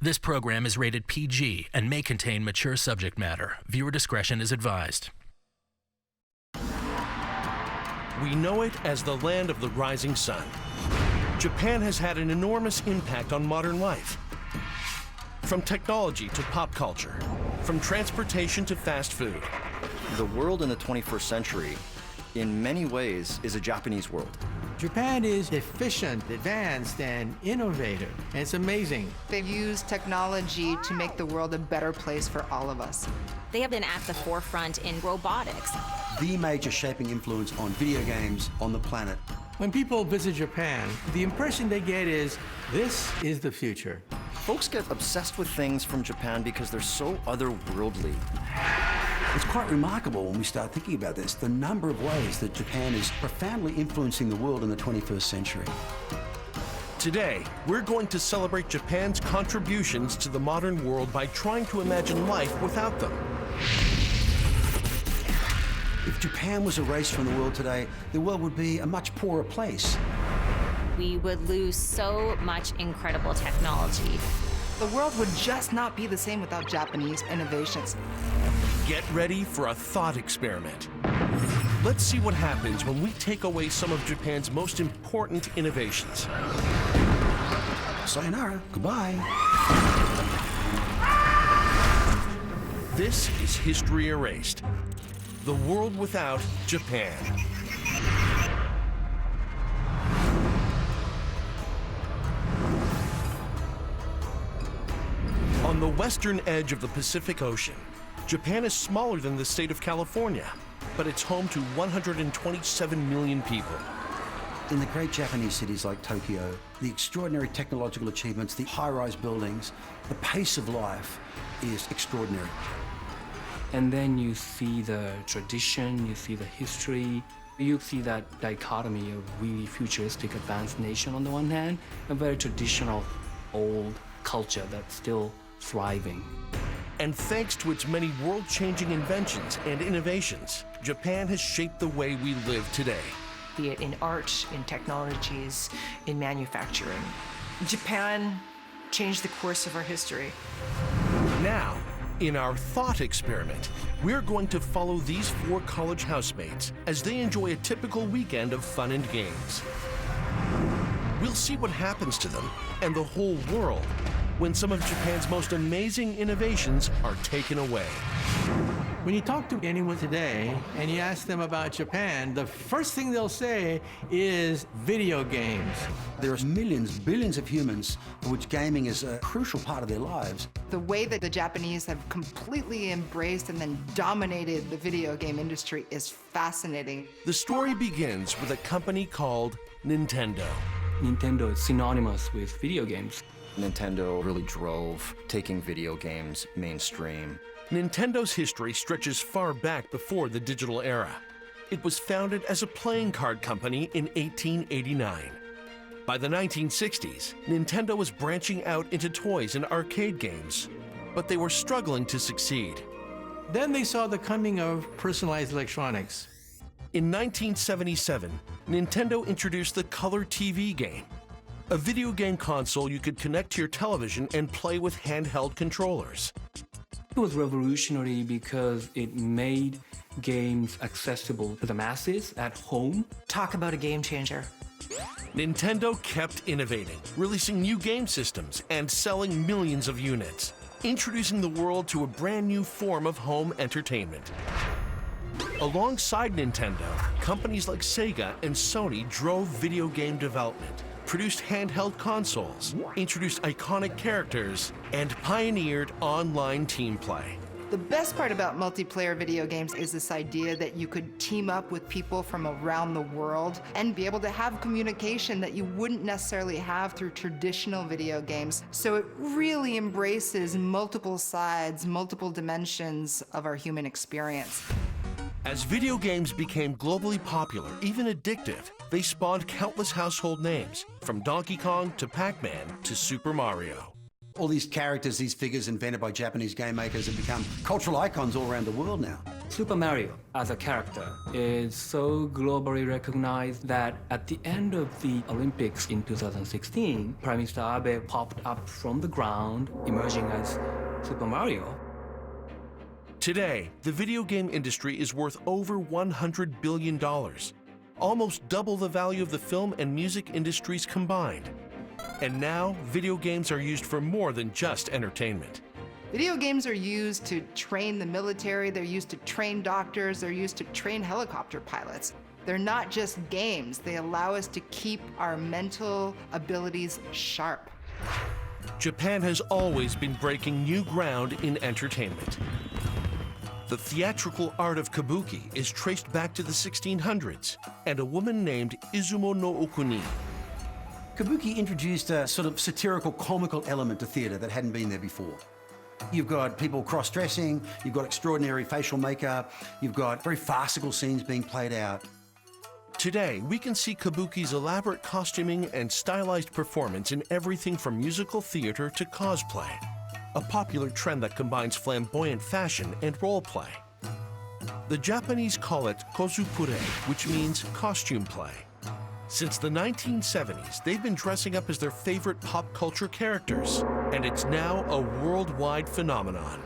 This program is rated PG and may contain mature subject matter. Viewer discretion is advised. We know it as the land of the rising sun. Japan has had an enormous impact on modern life. From technology to pop culture, from transportation to fast food. The world in the 21st century, in many ways, is a Japanese world. Japan is efficient, advanced, and innovative. And it's amazing. They've used technology to make the world a better place for all of us. They have been at the forefront in robotics. The major shaping influence on video games on the planet. When people visit Japan, the impression they get is, this is the future. Folks get obsessed with things from Japan because they're so otherworldly. It's quite remarkable when we start thinking about this, the number of ways that Japan is profoundly influencing the world in the 21st century. Today, we're going to celebrate Japan's contributions to the modern world by trying to imagine life without them. If Japan was erased from the world today, the world would be a much poorer place. We would lose so much incredible technology. The world would just not be the same without Japanese innovations. Get ready for a thought experiment. Let's see what happens when we take away some of Japan's most important innovations. Sayonara, goodbye. This is History Erased. The world without Japan. On the western edge of the Pacific Ocean, Japan is smaller than the state of California, but it's home to 127 million people. In the great Japanese cities like Tokyo, the extraordinary technological achievements, the high-rise buildings, the pace of life is extraordinary. And then you see the tradition, you see the history, you see that dichotomy of really futuristic advanced nation on the one hand, and very traditional old culture that's still thriving. And thanks to its many world-changing inventions and innovations, Japan has shaped the way we live today. Be it in art, in technologies, in manufacturing. Japan changed the course of our history. Now, in our thought experiment, we're going to follow these 4 college housemates as they enjoy a typical weekend of fun and games. We'll see what happens to them and the whole world when some of Japan's most amazing innovations are taken away. When you talk to anyone today and you ask them about Japan, the first thing they'll say is video games. There are millions, billions of humans for which gaming is a crucial part of their lives. The way that the Japanese have completely embraced and then dominated the video game industry is fascinating. The story begins with a company called Nintendo. Nintendo is synonymous with video games. Nintendo really drove taking video games mainstream. Nintendo's history stretches far back before the digital era. It was founded as a playing card company in 1889. By the 1960s, Nintendo was branching out into toys and arcade games, but they were struggling to succeed. Then they saw the coming of personalized electronics. In 1977, Nintendo introduced the Color TV game, a video game console you could connect to your television and play with handheld controllers. It was revolutionary because it made games accessible to the masses at home. Talk about a game changer. Nintendo kept innovating, releasing new game systems and selling millions of units, introducing the world to a brand new form of home entertainment. Alongside Nintendo, companies like Sega and Sony drove video game development, produced handheld consoles, introduced iconic characters, and pioneered online team play. The best part about multiplayer video games is this idea that you could team up with people from around the world and be able to have communication that you wouldn't necessarily have through traditional video games. So it really embraces multiple sides, multiple dimensions of our human experience. As video games became globally popular, even addictive, they spawned countless household names, from Donkey Kong to Pac-Man to Super Mario. All these characters, these figures invented by Japanese game makers have become cultural icons all around the world now. Super Mario as a character is so globally recognized that at the end of the Olympics in 2016, Prime Minister Abe popped up from the ground, emerging as Super Mario. Today, the video game industry is worth over $100 billion, almost double the value of the film and music industries combined. And now, video games are used for more than just entertainment. Video games are used to train the military, they're used to train doctors, they're used to train helicopter pilots. They're not just games, they allow us to keep our mental abilities sharp. Japan has always been breaking new ground in entertainment. The theatrical art of kabuki is traced back to the 1600s, and a woman named Izumo no Okuni. Kabuki introduced a sort of satirical, comical element to theatre that hadn't been there before. You've got people cross-dressing, you've got extraordinary facial makeup, you've got very farcical scenes being played out. Today, we can see kabuki's elaborate costuming and stylized performance in everything from musical theater to cosplay, a popular trend that combines flamboyant fashion and role play. The Japanese call it cosplay, which means costume play. Since the 1970s, they've been dressing up as their favorite pop culture characters, and it's now a worldwide phenomenon.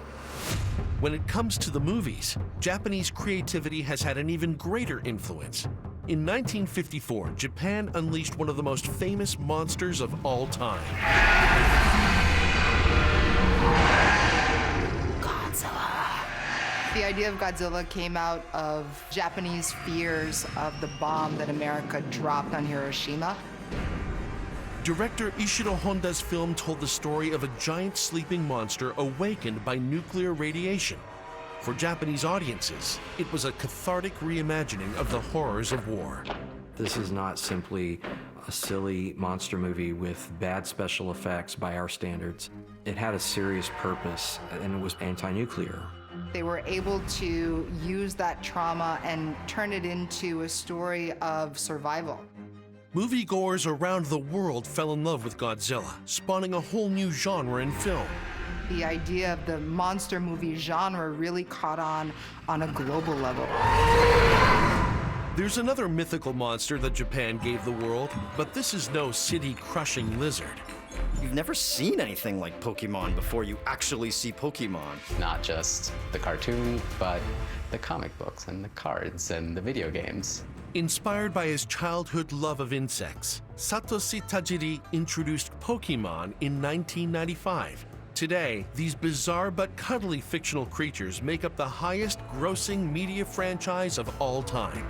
When it comes to the movies, Japanese creativity has had an even greater influence. In 1954, Japan unleashed one of the most famous monsters of all time. The idea of Godzilla came out of Japanese fears of the bomb that America dropped on Hiroshima. Director Ishiro Honda's film told the story of a giant sleeping monster awakened by nuclear radiation. For Japanese audiences, it was a cathartic reimagining of the horrors of war. This is not simply a silly monster movie with bad special effects by our standards. It had a serious purpose, and it was anti-nuclear. They were able to use that trauma and turn it into a story of survival. Moviegoers around the world fell in love with Godzilla, spawning a whole new genre in film. The idea of the monster movie genre really caught on a global level. There's another mythical monster that Japan gave the world, but this is no city-crushing lizard. You've never seen anything like Pokemon before you actually see Pokemon. Not just the cartoon, but the comic books and the cards and the video games. Inspired by his childhood love of insects, Satoshi Tajiri introduced Pokemon in 1995. Today, these bizarre but cuddly fictional creatures make up the highest grossing media franchise of all time.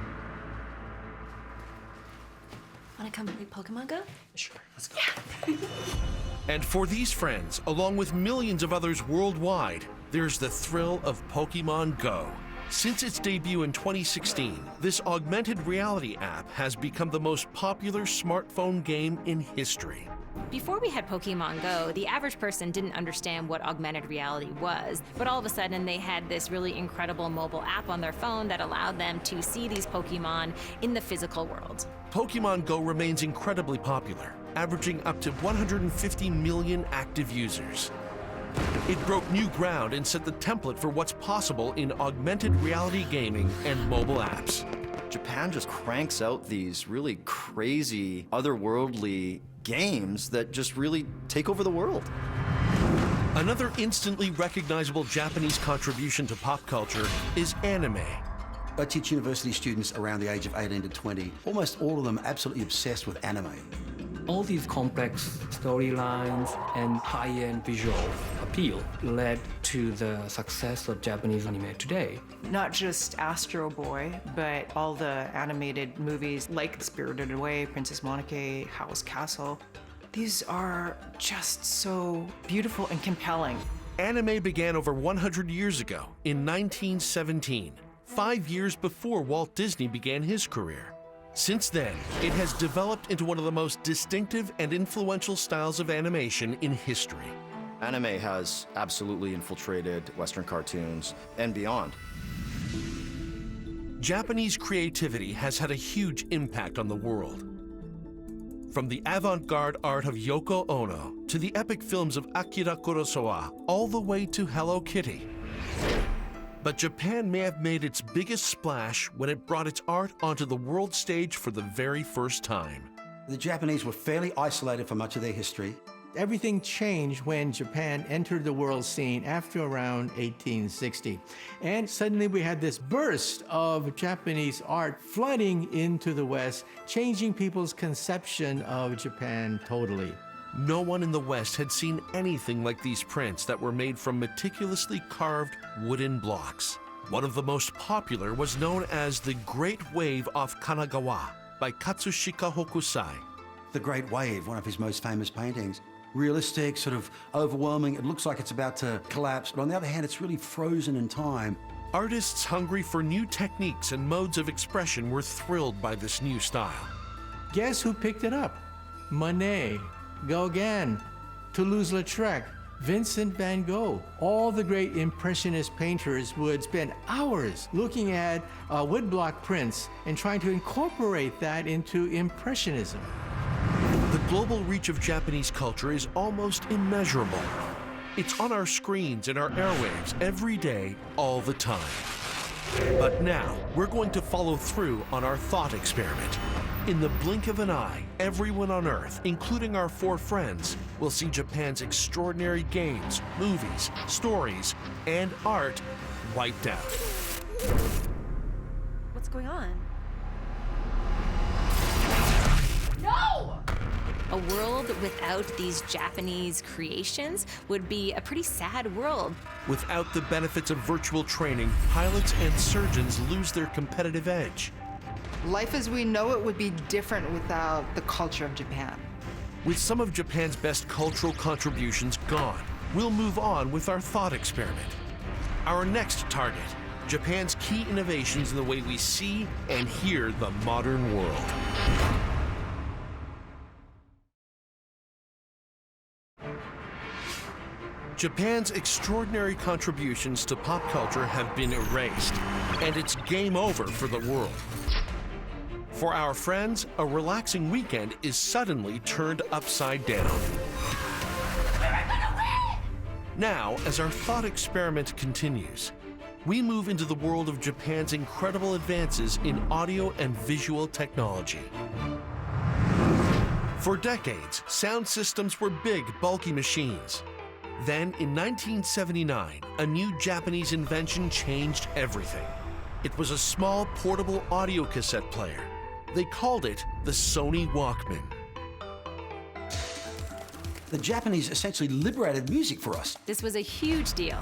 Wanna come play Pokemon Go? Sure, let's go. Yeah. And for these friends, along with millions of others worldwide, there's the thrill of Pokemon Go. Since its debut in 2016, this augmented reality app has become the most popular smartphone game in history. Before we had Pokemon Go, the average person didn't understand what augmented reality was, but all of a sudden they had this really incredible mobile app on their phone that allowed them to see these Pokemon in the physical world. Pokemon Go remains incredibly popular, averaging up to 150 million active users. It broke new ground and set the template for what's possible in augmented reality gaming and mobile apps. Japan just cranks out these really crazy, otherworldly games that just really take over the world. Another instantly recognizable Japanese contribution to pop culture is anime. I teach university students around the age of 18 to 20. Almost all of them are absolutely obsessed with anime. All these complex storylines and high-end visual appeal led to the success of Japanese anime today. Not just Astro Boy, but all the animated movies like Spirited Away, Princess Mononoke, Howl's Castle. These are just so beautiful and compelling. Anime began over 100 years ago, in 1917, 5 years before Walt Disney began his career. Since then, it has developed into one of the most distinctive and influential styles of animation in history. Anime has absolutely infiltrated Western cartoons and beyond. Japanese creativity has had a huge impact on the world. From the avant-garde art of Yoko Ono to the epic films of Akira Kurosawa, all the way to Hello Kitty. But Japan may have made its biggest splash when it brought its art onto the world stage for the very first time. The Japanese were fairly isolated for much of their history. Everything changed when Japan entered the world scene after around 1860. And suddenly we had this burst of Japanese art flooding into the West, changing people's conception of Japan totally. No one in the West had seen anything like these prints that were made from meticulously carved wooden blocks. One of the most popular was known as The Great Wave off Kanagawa by Katsushika Hokusai. The Great Wave, one of his most famous paintings. Realistic, sort of overwhelming. It looks like it's about to collapse, but on the other hand, it's really frozen in time. Artists hungry for new techniques and modes of expression were thrilled by this new style. Guess who picked it up? Monet, Gauguin, Toulouse-Lautrec, Vincent van Gogh. All the great Impressionist painters would spend hours looking at woodblock prints and trying to incorporate that into Impressionism. The global reach of Japanese culture is almost immeasurable. It's on our screens and our airwaves every day, all the time. But now, we're going to follow through on our thought experiment. In the blink of an eye, everyone on Earth, including our four friends, will see Japan's extraordinary games, movies, stories, and art wiped out. What's going on? No! A world without these Japanese creations would be a pretty sad world. Without the benefits of virtual training, pilots and surgeons lose their competitive edge. Life as we know it would be different without the culture of Japan. With some of Japan's best cultural contributions gone, we'll move on with our thought experiment. Our next target, Japan's key innovations in the way we see and hear the modern world. Japan's extraordinary contributions to pop culture have been erased, and it's game over for the world. For our friends, a relaxing weekend is suddenly turned upside down. Now, as our thought experiment continues, we move into the world of Japan's incredible advances in audio and visual technology. For decades, sound systems were big, bulky machines. Then, in 1979, a new Japanese invention changed everything. It was a small, portable audio cassette player. They called it the Sony Walkman. The Japanese essentially liberated music for us. This was a huge deal.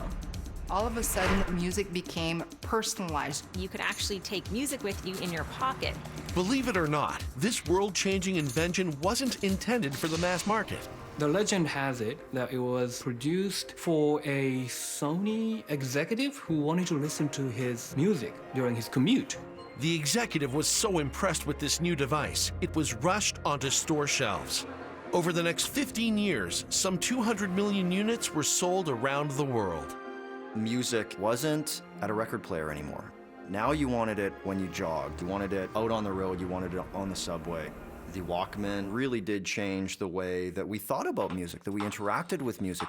All of a sudden, music became personalized. You could actually take music with you in your pocket. Believe it or not, this world-changing invention wasn't intended for the mass market. The legend has it that it was produced for a Sony executive who wanted to listen to his music during his commute. The executive was so impressed with this new device, it was rushed onto store shelves. Over the next 15 years, some 200 million units were sold around the world. Music wasn't at a record player anymore. Now you wanted it when you jogged, you wanted it out on the road, you wanted it on the subway. The Walkman really did change the way that we thought about music, that we interacted with music.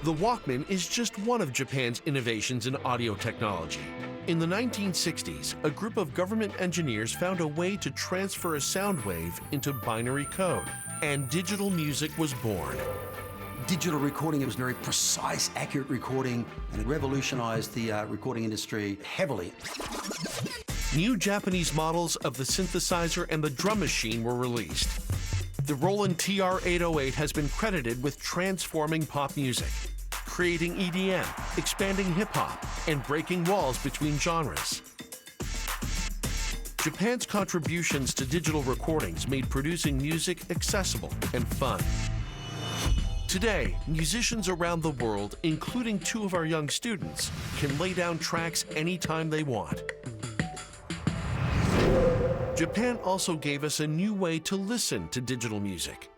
The Walkman is just one of Japan's innovations in audio technology. In the 1960s, a group of government engineers found a way to transfer a sound wave into binary code, and digital music was born. Digital recording, it was very precise, accurate recording, and it revolutionized the recording industry heavily. New Japanese models of the synthesizer and the drum machine were released. The Roland TR-808 has been credited with transforming pop music, creating EDM, expanding hip-hop, and breaking walls between genres. Japan's contributions to digital recordings made producing music accessible and fun. Today, musicians around the world, including two of our young students, can lay down tracks anytime they want. Japan also gave us a new way to listen to digital music.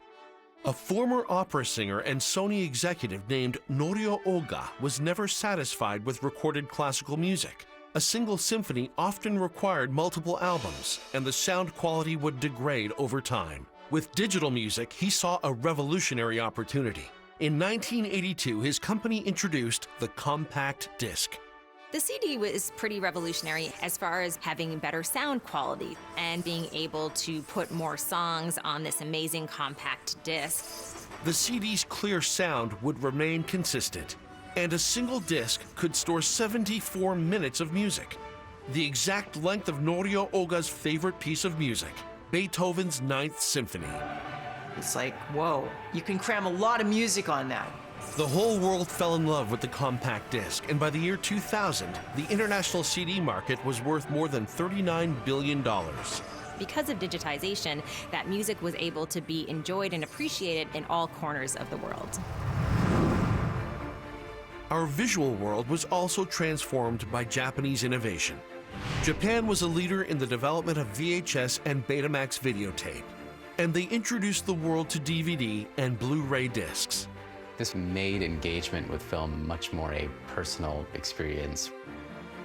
A former opera singer and Sony executive named Norio Oga was never satisfied with recorded classical music. A single symphony often required multiple albums, and the sound quality would degrade over time. With digital music, he saw a revolutionary opportunity. In 1982, his company introduced the compact disc. The CD was pretty revolutionary as far as having better sound quality and being able to put more songs on this amazing compact disc. The CD's clear sound would remain consistent, and a single disc could store 74 minutes of music, the exact length of Norio Oga's favorite piece of music, Beethoven's Ninth Symphony. It's like, whoa, you can cram a lot of music on that. The whole world fell in love with the compact disc, and by the year 2000, the international CD market was worth more than $39 billion. Because of digitization, that music was able to be enjoyed and appreciated in all corners of the world. Our visual world was also transformed by Japanese innovation. Japan was a leader in the development of VHS and Betamax videotape, and they introduced the world to DVD and Blu-ray discs. This made engagement with film much more a personal experience.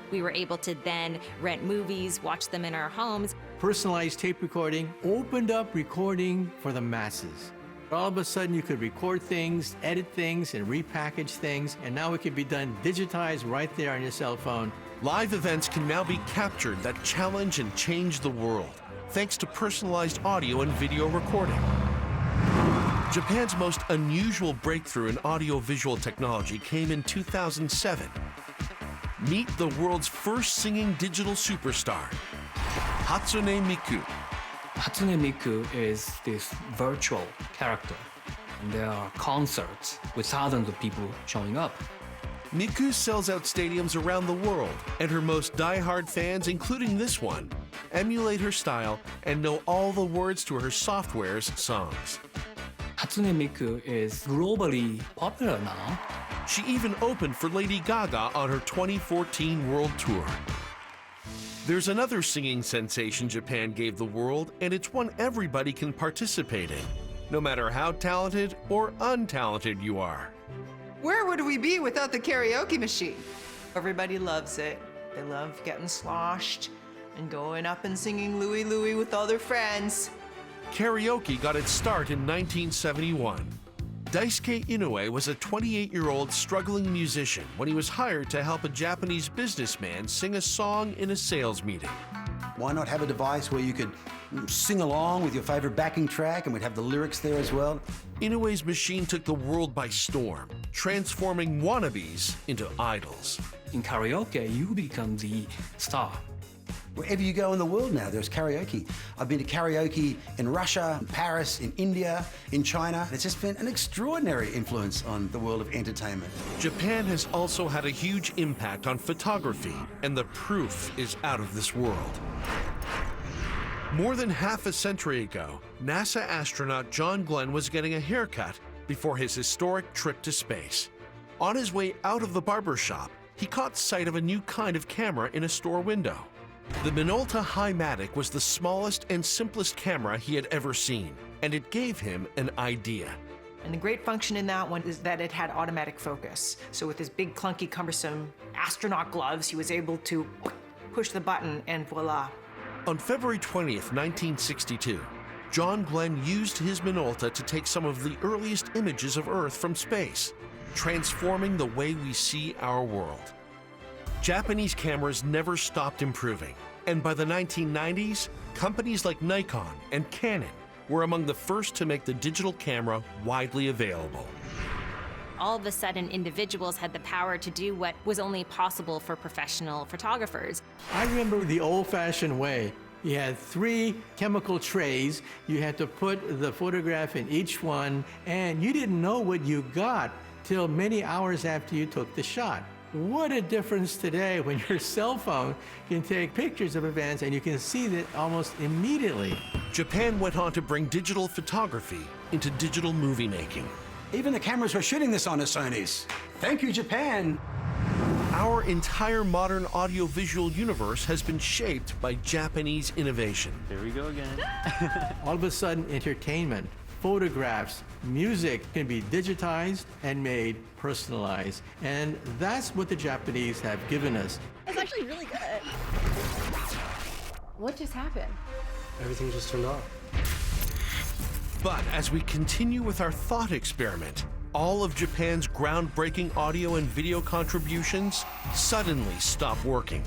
We were able to then rent movies, watch them in our homes. Personalized tape recording opened up recording for the masses. All of a sudden, you could record things, edit things, and repackage things, and now it could be done digitized right there on your cell phone. Live events can now be captured that challenge and change the world, thanks to personalized audio and video recording. Japan's most unusual breakthrough in audio-visual technology came in 2007. Meet the world's first singing digital superstar, Hatsune Miku. Hatsune Miku is this virtual character. And there are concerts with thousands of people showing up. Miku sells out stadiums around the world, and her most die-hard fans, including this one, emulate her style and know all the words to her software's songs. Hatsune Miku is globally popular now. She even opened for Lady Gaga on her 2014 world tour. There's another singing sensation Japan gave the world, and it's one everybody can participate in, no matter how talented or untalented you are. Where would we be without the karaoke machine? Everybody loves it. They love getting sloshed and going up and singing Louie Louie with all their friends. Karaoke got its start in 1971. Daisuke Inoue was a 28-year-old struggling musician when he was hired to help a Japanese businessman sing a song in a sales meeting. Why not have a device where you could sing along with your favorite backing track and we'd have the lyrics there as well? Inoue's machine took the world by storm, transforming wannabes into idols. In karaoke, you become the star. Wherever you go in the world now, there's karaoke. I've been to karaoke in Russia, in Paris, in India, in China. It's just been an extraordinary influence on the world of entertainment. Japan has also had a huge impact on photography, and the proof is out of this world. More than half a century ago, NASA astronaut John Glenn was getting a haircut before his historic trip to space. On his way out of the barber shop, he caught sight of a new kind of camera in a store window. The Minolta Himatic was the smallest and simplest camera he had ever seen, and it gave him an idea. And the great function in that one is that it had automatic focus. So with his big, clunky, cumbersome astronaut gloves, he was able to push the button and voila. On February 20th, 1962, John Glenn used his Minolta to take some of the earliest images of Earth from space, transforming the way we see our world. Japanese cameras never stopped improving, and by the 1990s, companies like Nikon and Canon were among the first to make the digital camera widely available. All of a sudden, individuals had the power to do what was only possible for professional photographers. I remember the old-fashioned way. You had 3 chemical trays. You had to put the photograph in each one, and you didn't know what you got till many hours after you took the shot. What a difference today when your cell phone can take pictures of events and you can see that almost immediately. Japan went on to bring digital photography into digital movie making. Even the cameras we're shooting this on are Sony's. Thank you, Japan. Our entire modern audiovisual universe has been shaped by Japanese innovation. There we go again. All of a sudden, entertainment, photographs, music can be digitized and made personalized. And that's what the Japanese have given us. It's actually really good. What just happened? Everything just turned off. But as we continue with our thought experiment, all of Japan's groundbreaking audio and video contributions suddenly stop working.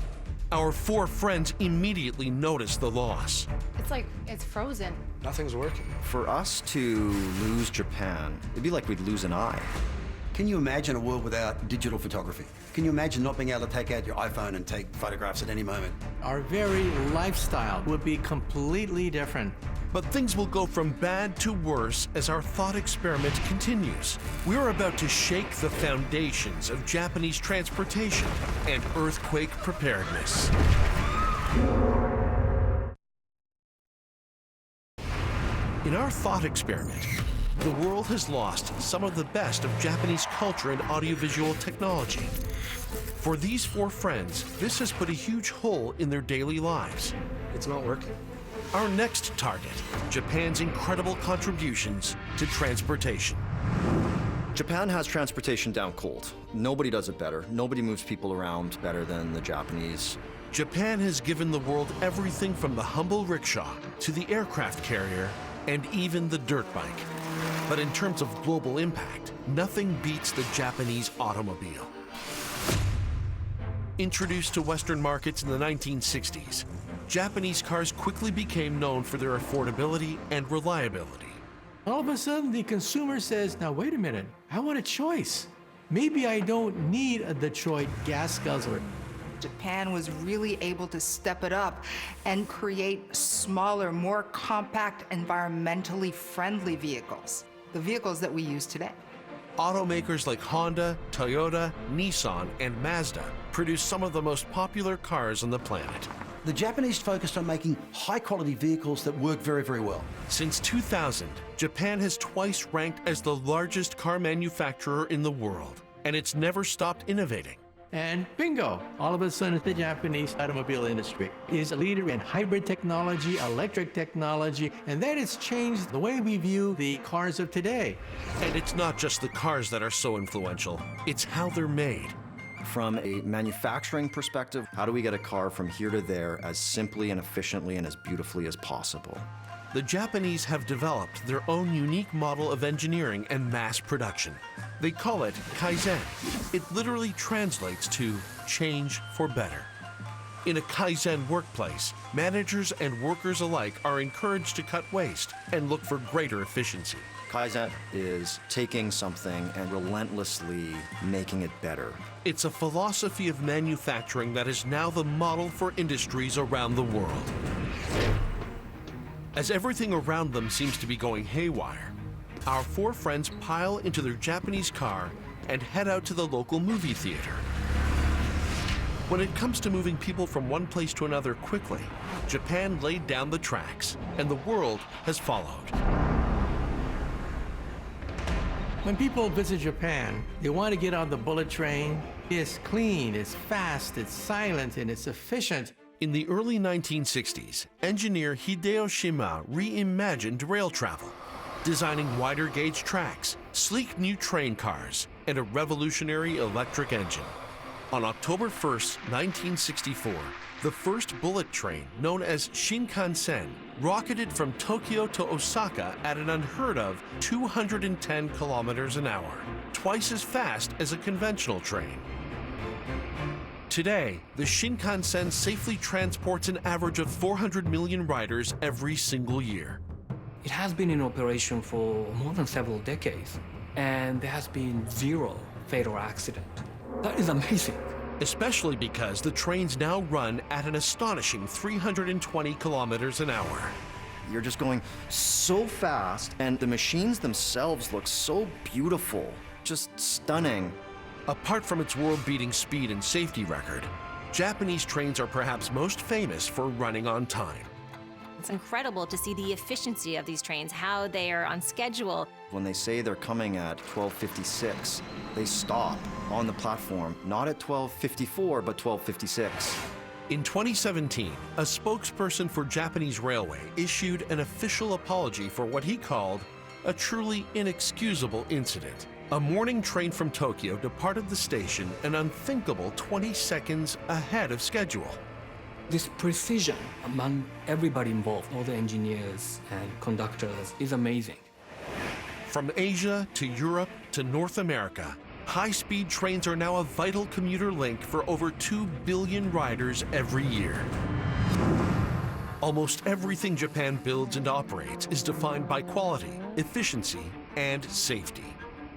Our four friends immediately notice the loss. It's like it's frozen. Nothing's working. For us to lose Japan, it'd be like we'd lose an eye. Can you imagine a world without digital photography? Can you imagine not being able to take out your iPhone and take photographs at any moment? Our very lifestyle would be completely different. But things will go from bad to worse as our thought experiment continues. We're about to shake the foundations of Japanese transportation and earthquake preparedness. In our thought experiment, the world has lost some of the best of Japanese culture and audiovisual technology. For these four friends, this has put a huge hole in their daily lives. It's not working. Our next target, Japan's incredible contributions to transportation. Japan has transportation down cold. Nobody does it better. Nobody moves people around better than the Japanese. Japan has given the world everything from the humble rickshaw to the aircraft carrier and even the dirt bike. But in terms of global impact, nothing beats the Japanese automobile. Introduced to Western markets in the 1960s, Japanese cars quickly became known for their affordability and reliability. All of a sudden, the consumer says, now wait a minute, I want a choice. Maybe I don't need a Detroit gas guzzler. Japan was really able to step it up and create smaller, more compact, environmentally friendly vehicles, the vehicles that we use today. Automakers like Honda, Toyota, Nissan, and Mazda produce some of the most popular cars on the planet. The Japanese focused on making high-quality vehicles that work very, very well. Since 2000, Japan has twice ranked as the largest car manufacturer in the world, and it's never stopped innovating. And bingo, all of a sudden the Japanese automobile industry is a leader in hybrid technology, electric technology, and that has changed the way we view the cars of today. And it's not just the cars that are so influential, it's how they're made. From a manufacturing perspective, how do we get a car from here to there as simply and efficiently and as beautifully as possible? The Japanese have developed their own unique model of engineering and mass production. They call it Kaizen. It literally translates to change for better. In a Kaizen workplace, managers and workers alike are encouraged to cut waste and look for greater efficiency. Kaizen is taking something and relentlessly making it better. It's a philosophy of manufacturing that is now the model for industries around the world. As everything around them seems to be going haywire, our four friends pile into their Japanese car and head out to the local movie theater. When it comes to moving people from one place to another quickly, Japan laid down the tracks, and the world has followed. When people visit Japan, they want to get on the bullet train. It's clean, it's fast, it's silent, and it's efficient. In the early 1960s, engineer Hideo Shima reimagined rail travel, designing wider gauge tracks, sleek new train cars, and a revolutionary electric engine. On October 1st, 1964, the first bullet train, known as Shinkansen, rocketed from Tokyo to Osaka at an unheard of 210 kilometers an hour, twice as fast as a conventional train. Today, the Shinkansen safely transports an average of 400 million riders every single year. It has been in operation for more than several decades, and there has been 0 fatal accident. That is amazing. Especially because the trains now run at an astonishing 320 kilometers an hour. You're just going so fast, and the machines themselves look so beautiful, just stunning. Apart from its world-beating speed and safety record, Japanese trains are perhaps most famous for running on time. It's incredible to see the efficiency of these trains, how they are on schedule. When they say they're coming at 12:56, they stop on the platform, not at 12:54, but 12:56. In 2017, a spokesperson for Japanese Railway issued an official apology for what he called a truly inexcusable incident. A morning train from Tokyo departed the station an unthinkable 20 seconds ahead of schedule. This precision among everybody involved, all the engineers and conductors, is amazing. From Asia to Europe to North America, high-speed trains are now a vital commuter link for over 2 billion riders every year. Almost everything Japan builds and operates is defined by quality, efficiency, and safety.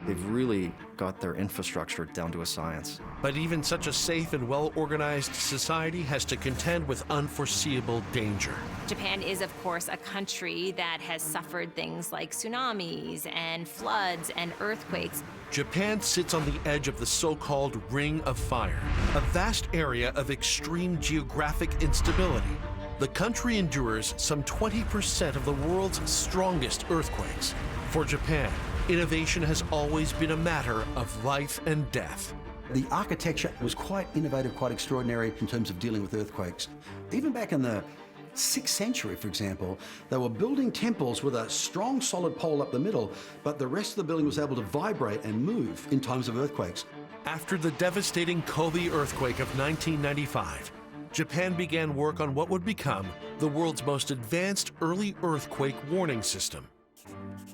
They've really got their infrastructure down to a science. But even such a safe and well-organized society has to contend with unforeseeable danger. Japan is, of course, a country that has suffered things like tsunamis and floods and earthquakes. Japan sits on the edge of the so-called Ring of Fire, a vast area of extreme geographic instability. The country endures some 20% of the world's strongest earthquakes. For Japan, innovation has always been a matter of life and death. The architecture was quite innovative, quite extraordinary in terms of dealing with earthquakes. Even back in the 6th century, for example, they were building temples with a strong solid pole up the middle, but the rest of the building was able to vibrate and move in times of earthquakes. After the devastating Kobe earthquake of 1995, Japan began work on what would become the world's most advanced early earthquake warning system.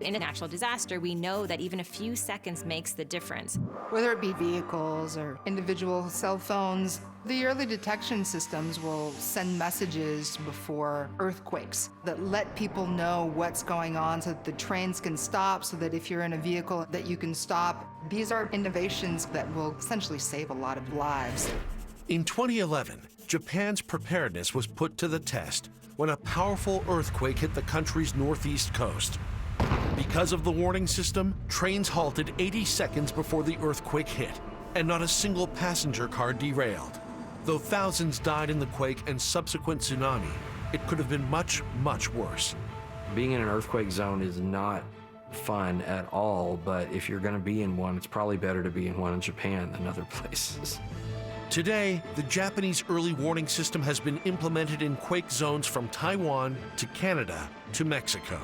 In a natural disaster, we know that even a few seconds makes the difference. Whether it be vehicles or individual cell phones, the early detection systems will send messages before earthquakes that let people know what's going on so that the trains can stop, so that if you're in a vehicle that you can stop. These are innovations that will essentially save a lot of lives. In 2011, Japan's preparedness was put to the test when a powerful earthquake hit the country's northeast coast. Because of the warning system, trains halted 80 seconds before the earthquake hit, and not a single passenger car derailed. Though thousands died in the quake and subsequent tsunami, it could have been much, much worse. Being in an earthquake zone is not fun at all, but if you're going to be in one, it's probably better to be in one in Japan than other places. Today, the Japanese early warning system has been implemented in quake zones from Taiwan to Canada to Mexico.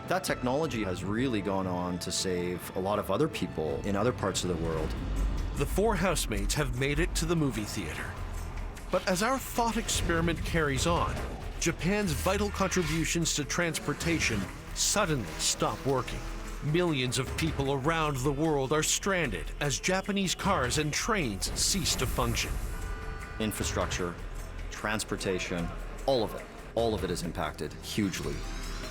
That technology has really gone on to save a lot of other people in other parts of the world. The four housemates have made it to the movie theater. But as our thought experiment carries on, Japan's vital contributions to transportation suddenly stop working. Millions of people around the world are stranded as Japanese cars and trains cease to function. Infrastructure, transportation, all of it is impacted hugely.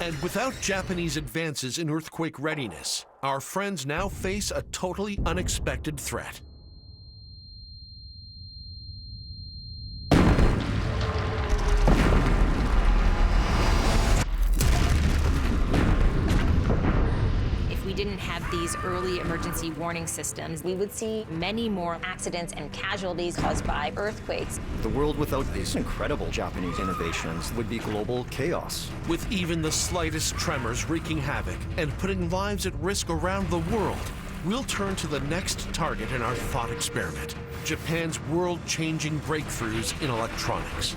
And without Japanese advances in earthquake readiness, our friends now face a totally unexpected threat. If we didn't have these early emergency warning systems, we would see many more accidents and casualties caused by earthquakes. The world without these incredible Japanese innovations would be global chaos. With even the slightest tremors wreaking havoc and putting lives at risk around the world, we'll turn to the next target in our thought experiment: Japan's world-changing breakthroughs in electronics.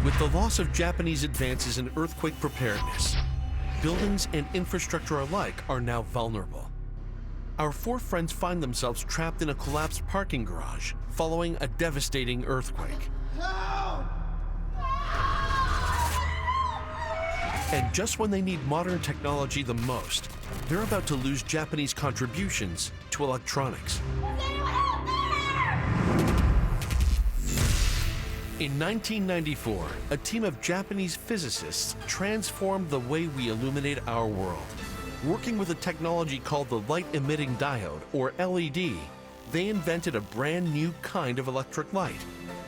With the loss of Japanese advances in earthquake preparedness, buildings and infrastructure alike are now vulnerable. Our four friends find themselves trapped in a collapsed parking garage following a devastating earthquake. And just when they need modern technology the most, they're about to lose Japanese contributions to electronics. In 1994, a team of Japanese physicists transformed the way we illuminate our world. Working with a technology called the light-emitting diode, or LED, they invented a brand new kind of electric light.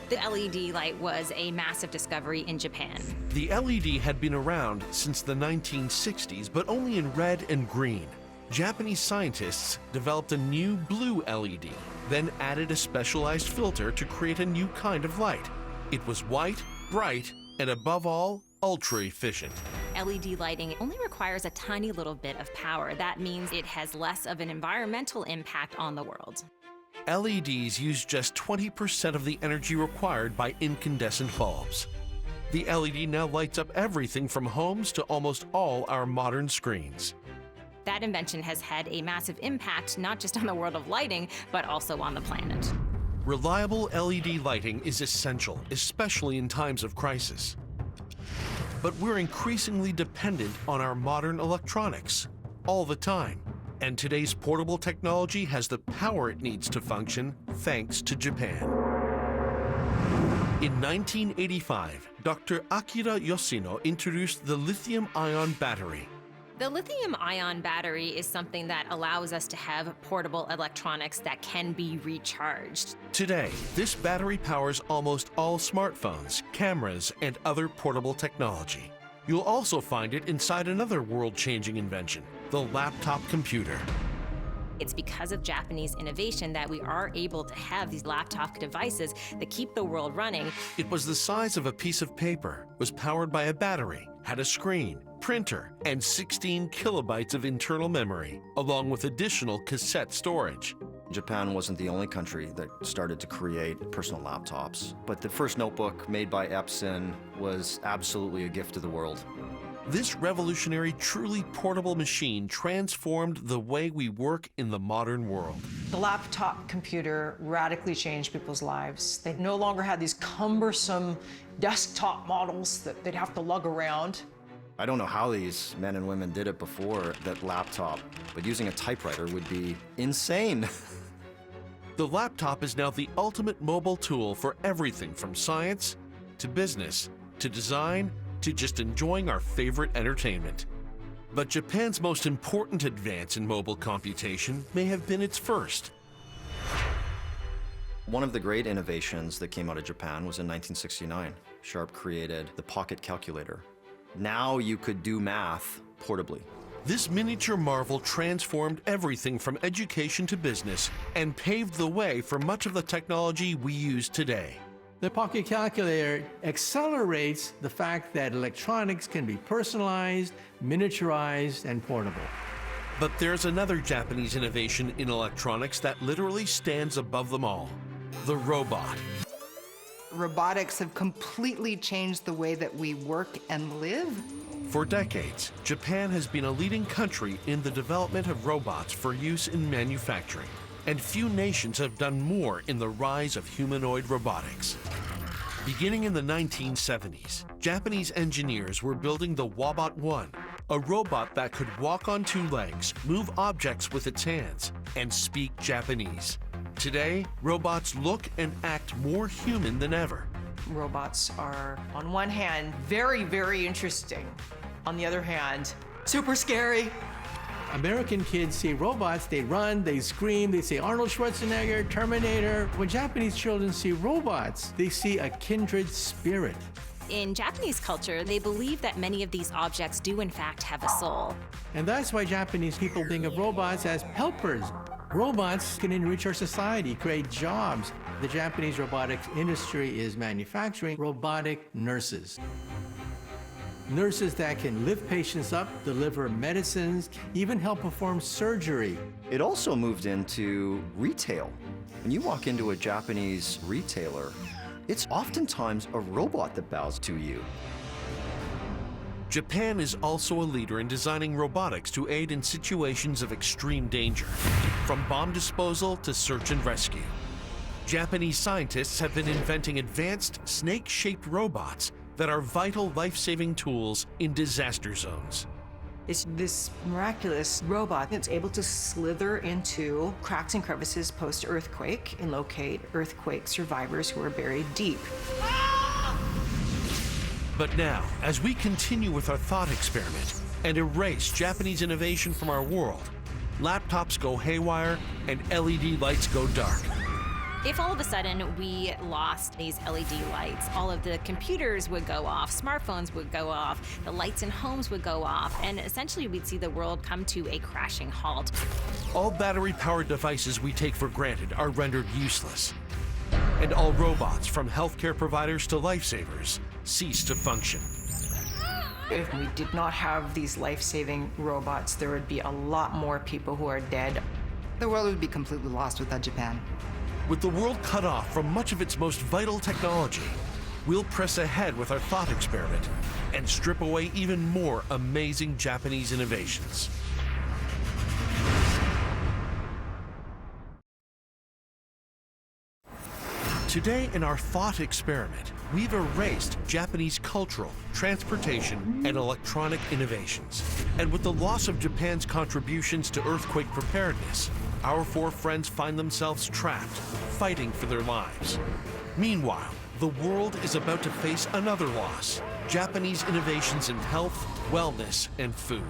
The LED light was a massive discovery in Japan. The LED had been around since the 1960s, but only in red and green. Japanese scientists developed a new blue LED, then added a specialized filter to create a new kind of light. It was white, bright, and above all, ultra-efficient. LED lighting only requires a tiny little bit of power. That means it has less of an environmental impact on the world. LEDs use just 20% of the energy required by incandescent bulbs. The LED now lights up everything from homes to almost all our modern screens. That invention has had a massive impact, not just on the world of lighting, but also on the planet. Reliable LED lighting is essential, especially in times of crisis. But we're increasingly dependent on our modern electronics all the time. And today's portable technology has the power it needs to function thanks to Japan. In 1985, Dr. Akira Yoshino introduced the lithium-ion battery. The lithium-ion battery is something that allows us to have portable electronics that can be recharged. Today, this battery powers almost all smartphones, cameras, and other portable technology. You'll also find it inside another world-changing invention, the laptop computer. It's because of Japanese innovation that we are able to have these laptop devices that keep the world running. It was the size of a piece of paper, was powered by a battery, had a screen, printer, and 16 kilobytes of internal memory, along with additional cassette storage. Japan wasn't the only country that started to create personal laptops, but the first notebook made by Epson was absolutely a gift to the world. This revolutionary, truly portable machine transformed the way we work in the modern world. The laptop computer radically changed people's lives. They no longer had these cumbersome desktop models that they'd have to lug around. I don't know how these men and women did it before that laptop, but using a typewriter would be insane. The laptop is now the ultimate mobile tool for everything from science to business to design to just enjoying our favorite entertainment. But Japan's most important advance in mobile computation may have been its first. One of the great innovations that came out of Japan was in 1969. Sharp created the pocket calculator. Now you could do math portably. This miniature marvel transformed everything from education to business and paved the way for much of the technology we use today. The pocket calculator accelerates the fact that electronics can be personalized, miniaturized, and portable. But there's another Japanese innovation in electronics that literally stands above them all: the robot. Robotics have completely changed the way that we work and live. For decades, Japan has been a leading country in the development of robots for use in manufacturing, and few nations have done more in the rise of humanoid robotics. Beginning in the 1970s, Japanese engineers were building the Wabot 1, a robot that could walk on two legs, move objects with its hands, and speak Japanese. Today, robots look and act more human than ever. Robots are, on one hand, very, very interesting. On the other hand, super scary. American kids see robots, they run, they scream, they say Arnold Schwarzenegger, Terminator. When Japanese children see robots, they see a kindred spirit. In Japanese culture, they believe that many of these objects do in fact have a soul. And that's why Japanese people think of robots as helpers. Robots can enrich our society, create jobs. The Japanese robotics industry is manufacturing robotic nurses. Nurses that can lift patients up, deliver medicines, even help perform surgery. It also moved into retail. When you walk into a Japanese retailer, it's oftentimes a robot that bows to you. Japan is also a leader in designing robotics to aid in situations of extreme danger, from bomb disposal to search and rescue. Japanese scientists have been inventing advanced snake-shaped robots that are vital life-saving tools in disaster zones. It's this miraculous robot that's able to slither into cracks and crevices post-earthquake and locate earthquake survivors who are buried deep. But now, as we continue with our thought experiment and erase Japanese innovation from our world, laptops go haywire and LED lights go dark. If all of a sudden we lost these LED lights, all of the computers would go off, smartphones would go off, the lights in homes would go off, and essentially we'd see the world come to a crashing halt. All battery-powered devices we take for granted are rendered useless. And all robots, from healthcare providers to lifesavers, cease to function. If we did not have these life-saving robots, there would be a lot more people who are dead. The world would be completely lost without Japan. With the world cut off from much of its most vital technology, we'll press ahead with our thought experiment and strip away even more amazing Japanese innovations. Today, in our thought experiment, we've erased Japanese cultural, transportation, and electronic innovations. And with the loss of Japan's contributions to earthquake preparedness, our four friends find themselves trapped, fighting for their lives. Meanwhile, the world is about to face another loss: Japanese innovations in health, wellness, and food.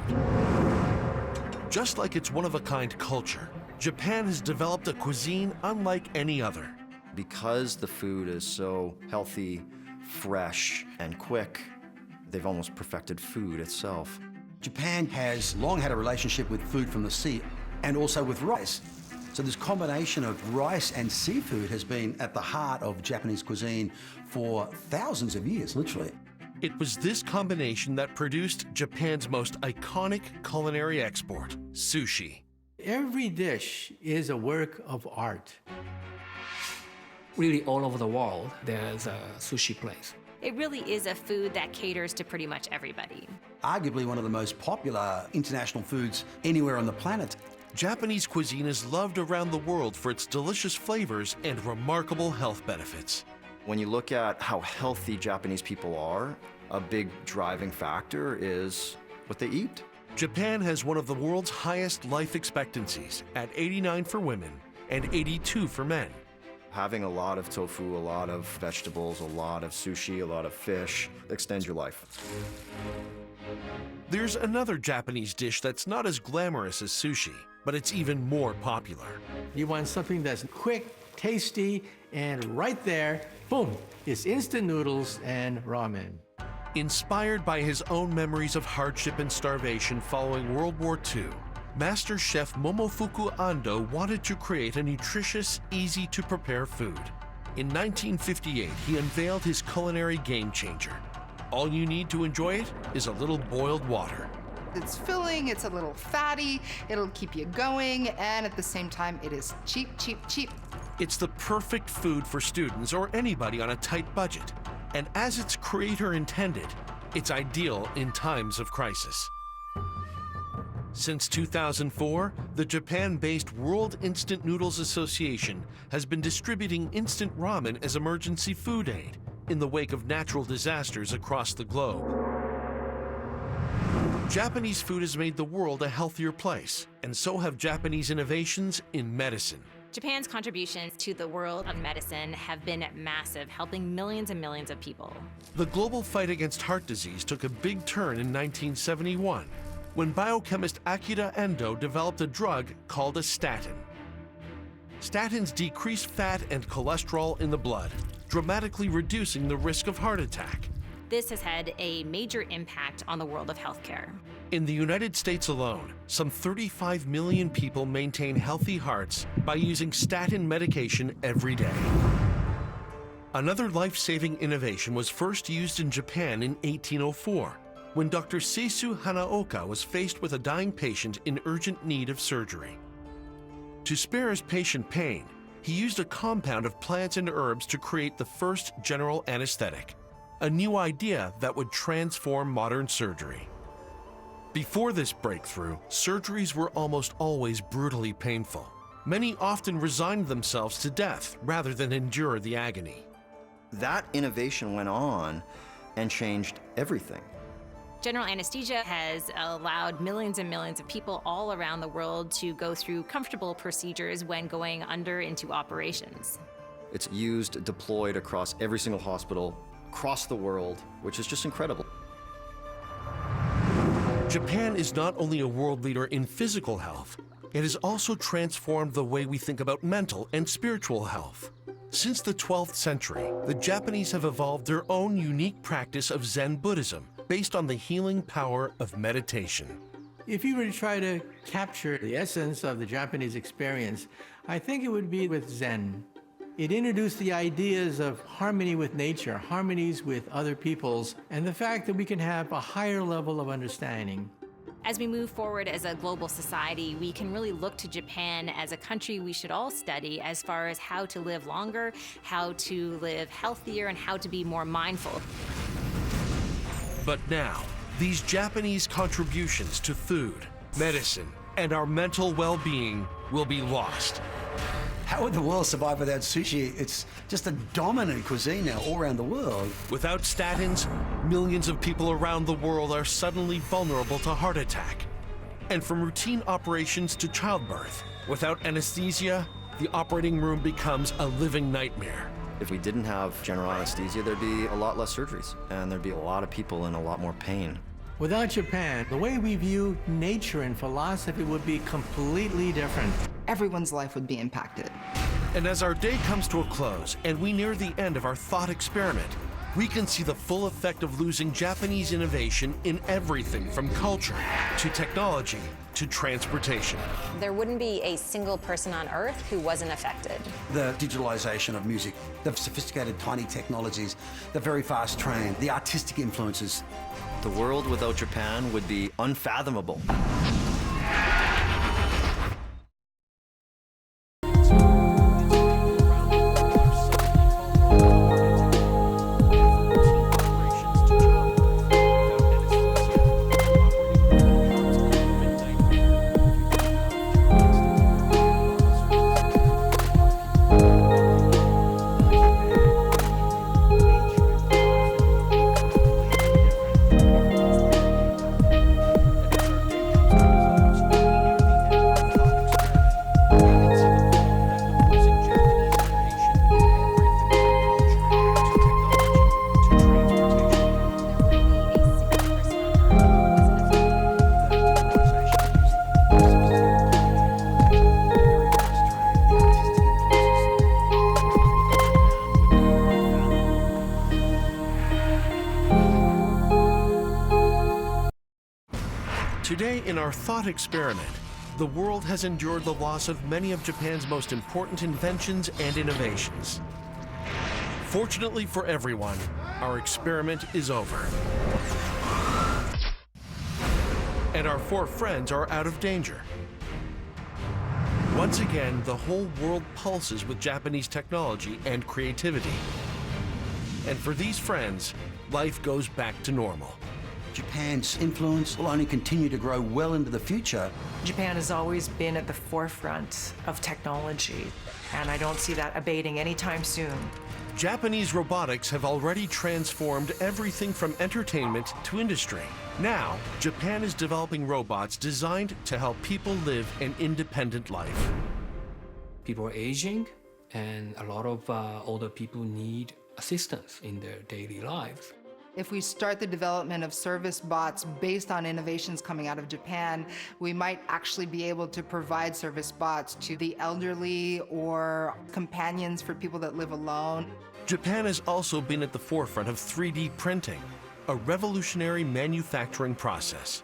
Just like its one-of-a-kind culture, Japan has developed a cuisine unlike any other. Because the food is so healthy, fresh, and quick, they've almost perfected food itself. Japan has long had a relationship with food from the sea and also with rice. So this combination of rice and seafood has been at the heart of Japanese cuisine for thousands of years, literally. It was this combination that produced Japan's most iconic culinary export, sushi. Every dish is a work of art. Really, all over the world, there's a sushi place. It really is a food that caters to pretty much everybody. Arguably one of the most popular international foods anywhere on the planet. Japanese cuisine is loved around the world for its delicious flavors and remarkable health benefits. When you look at how healthy Japanese people are, a big driving factor is what they eat. Japan has one of the world's highest life expectancies at 89 for women and 82 for men. Having a lot of tofu, a lot of vegetables, a lot of sushi, a lot of fish extends your life. There's another Japanese dish that's not as glamorous as sushi, but it's even more popular. You want something that's quick, tasty, and right there, boom, it's instant noodles and ramen. Inspired by his own memories of hardship and starvation following World War II, Master Chef Momofuku Ando wanted to create a nutritious, easy-to-prepare food. In 1958, he unveiled his culinary game-changer. All you need to enjoy it is a little boiled water. It's filling, it's a little fatty, it'll keep you going, and at the same time, it is cheap, cheap, cheap. It's the perfect food for students or anybody on a tight budget. And as its creator intended, it's ideal in times of crisis. Since 2004, the Japan-based World Instant Noodles Association has been distributing instant ramen as emergency food aid in the wake of natural disasters across the globe. Japanese food has made the world a healthier place, and so have Japanese innovations in medicine. Japan's contributions to the world of medicine have been massive, helping millions and millions of people. The global fight against heart disease took a big turn in 1971 when biochemist Akira Endo developed a drug called a statin. Statins decrease fat and cholesterol in the blood, dramatically reducing the risk of heart attack. This has had a major impact on the world of healthcare. In the United States alone, some 35 million people maintain healthy hearts by using statin medication every day. Another life-saving innovation was first used in Japan in 1804, when Dr. Seisu Hanaoka was faced with a dying patient in urgent need of surgery. To spare his patient pain, he used a compound of plants and herbs to create the first general anesthetic, a new idea that would transform modern surgery. Before this breakthrough, surgeries were almost always brutally painful. Many often resigned themselves to death rather than endure the agony. That innovation went on and changed everything. General anesthesia has allowed millions and millions of people all around the world to go through comfortable procedures when going under into operations. It's used, deployed across every single hospital, across the world, which is just incredible. Japan is not only a world leader in physical health, it has also transformed the way we think about mental and spiritual health. Since the 12th century, the Japanese have evolved their own unique practice of Zen Buddhism based on the healing power of meditation. If you were to try to capture the essence of the Japanese experience, I think it would be with Zen. It introduced the ideas of harmony with nature, harmonies with other peoples, and the fact that we can have a higher level of understanding. As we move forward as a global society, we can really look to Japan as a country we should all study as far as how to live longer, how to live healthier, and how to be more mindful. But now, these Japanese contributions to food, medicine, and our mental well-being will be lost. How would the world survive without sushi? It's just a dominant cuisine now all around the world. Without statins, millions of people around the world are suddenly vulnerable to heart attack. And from routine operations to childbirth, without anesthesia, the operating room becomes a living nightmare. If we didn't have general anesthesia, there'd be a lot less surgeries, and there'd be a lot of people in a lot more pain. Without Japan, the way we view nature and philosophy would be completely different. Everyone's life would be impacted. And as our day comes to a close and we near the end of our thought experiment, we can see the full effect of losing Japanese innovation in everything from culture to technology to transportation. There wouldn't be a single person on Earth who wasn't affected. The digitalization of music, the sophisticated tiny technologies, the very fast train, the artistic influences. The world without Japan would be unfathomable. Today in our thought experiment, the world has endured the loss of many of Japan's most important inventions and innovations. Fortunately for everyone, our experiment is over. And our 4 friends are out of danger. Once again, the whole world pulses with Japanese technology and creativity. And for these friends, life goes back to normal. Japan's influence will only continue to grow well into the future. Japan has always been at the forefront of technology, and I don't see that abating anytime soon. Japanese robotics have already transformed everything from entertainment to industry. Now, Japan is developing robots designed to help people live an independent life. People are aging, and a lot of older people need assistance in their daily lives. If we start the development of service bots based on innovations coming out of Japan, we might actually be able to provide service bots to the elderly or companions for people that live alone. Japan has also been at the forefront of 3D printing, a revolutionary manufacturing process.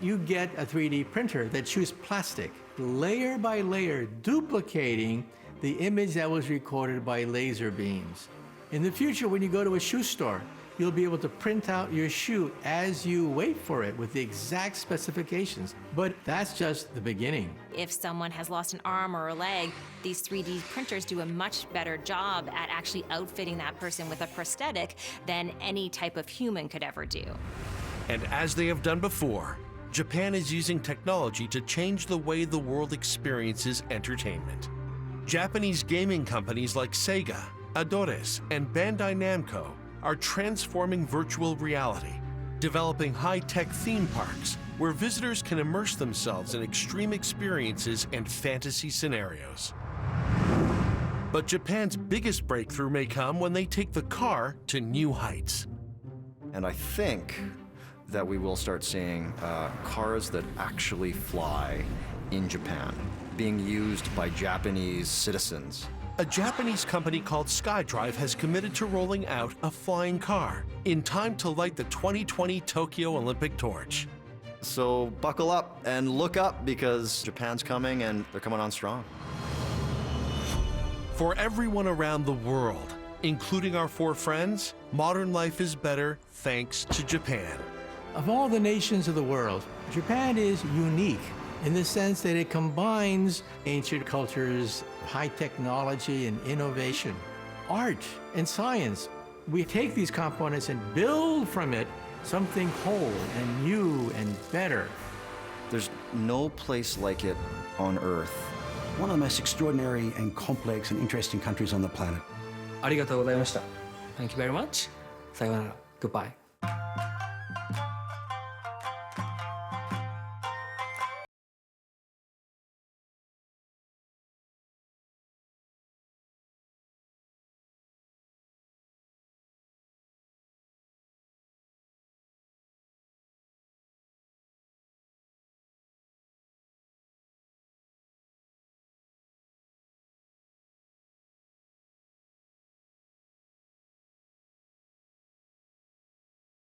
You get a 3D printer that chews plastic, layer by layer, duplicating the image that was recorded by laser beams. In the future, when you go to a shoe store, you'll be able to print out your shoe as you wait for it with the exact specifications. But that's just the beginning. If someone has lost an arm or a leg, these 3D printers do a much better job at actually outfitting that person with a prosthetic than any type of human could ever do. And as they have done before, Japan is using technology to change the way the world experiences entertainment. Japanese gaming companies like Sega, Adores, and Bandai Namco are transforming virtual reality, developing high-tech theme parks where visitors can immerse themselves in extreme experiences and fantasy scenarios. But Japan's biggest breakthrough may come when they take the car to new heights. And I think that we will start seeing cars that actually fly in Japan, being used by Japanese citizens. A Japanese company called SkyDrive has committed to rolling out a flying car in time to light the 2020 Tokyo Olympic torch. So buckle up and look up because Japan's coming and they're coming on strong. For everyone around the world, including our 4 friends, modern life is better thanks to Japan. Of all the nations of the world, Japan is unique in the sense that it combines ancient cultures, high technology and innovation, art and science. We take these components and build from it something whole and new and better. There's no place like it on Earth one of the most extraordinary and complex and interesting countries on the planet. ありがとうございました。Thank you very much. さようなら。Goodbye.